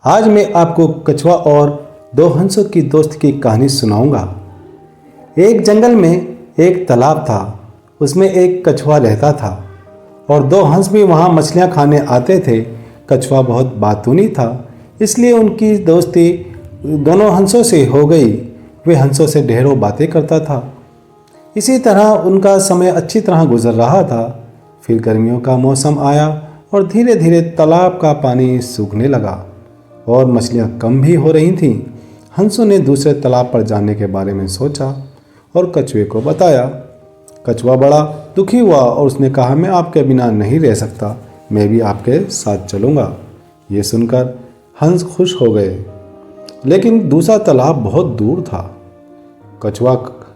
आज मैं आपको कछुआ और दो हंसों की दोस्ती की कहानी सुनाऊंगा। एक जंगल में एक तालाब था। उसमें एक कछुआ रहता था और दो हंस भी वहाँ मछलियाँ खाने आते थे। कछुआ बहुत बातूनी था, इसलिए उनकी दोस्ती दोनों हंसों से हो गई। वे हंसों से ढेरों बातें करता था। इसी तरह उनका समय अच्छी तरह गुजर रहा था। फिर गर्मियों का मौसम आया और धीरे धीरे तालाब का पानी सूखने लगा और मछलियाँ कम भी हो रही थीं। हंसों ने दूसरे तालाब पर जाने के बारे में सोचा और कछुए को बताया। कछुआ बड़ा दुखी हुआ और उसने कहा, मैं आपके बिना नहीं रह सकता, मैं भी आपके साथ चलूँगा। ये सुनकर हंस खुश हो गए, लेकिन दूसरा तालाब बहुत दूर था। कछुआ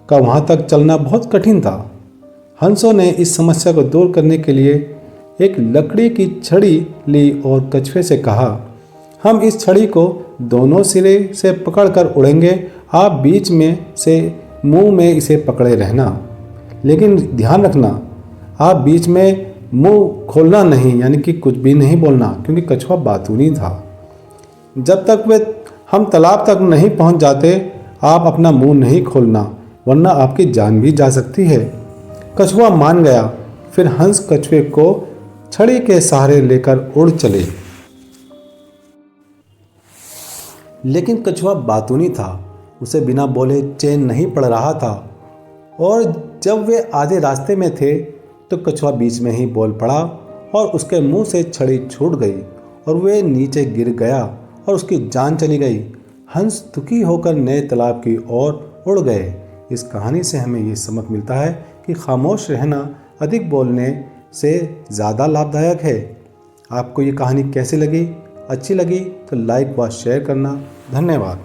का वहाँ तक चलना बहुत कठिन था। हंसों ने इस समस्या को दूर करने के लिए एक लकड़ी की छड़ी ली और कछुए से कहा, हम इस छड़ी को दोनों सिरे से पकड़कर उड़ेंगे, आप बीच में से मुंह में इसे पकड़े रहना, लेकिन ध्यान रखना आप बीच में मुंह खोलना नहीं, यानी कि कुछ भी नहीं बोलना, क्योंकि कछुआ बातूनी था। जब तक हम तालाब तक नहीं पहुंच जाते आप अपना मुंह नहीं खोलना, वरना आपकी जान भी जा सकती है। कछुआ मान गया। फिर हंस कछुए को छड़ी के सहारे लेकर उड़ चले। लेकिन कछुआ बातूनी था, उसे बिना बोले चैन नहीं पड़ रहा था और जब वे आधे रास्ते में थे तो कछुआ बीच में ही बोल पड़ा और उसके मुंह से छड़ी छूट गई और वे नीचे गिर गया और उसकी जान चली गई। हंस दुखी होकर नए तालाब की ओर उड़ गए। इस कहानी से हमें ये सबक मिलता है कि खामोश रहना अधिक बोलने से ज़्यादा लाभदायक है। आपको ये कहानी कैसी लगी? अच्छी लगी तो लाइक व शेयर करना। धन्यवाद।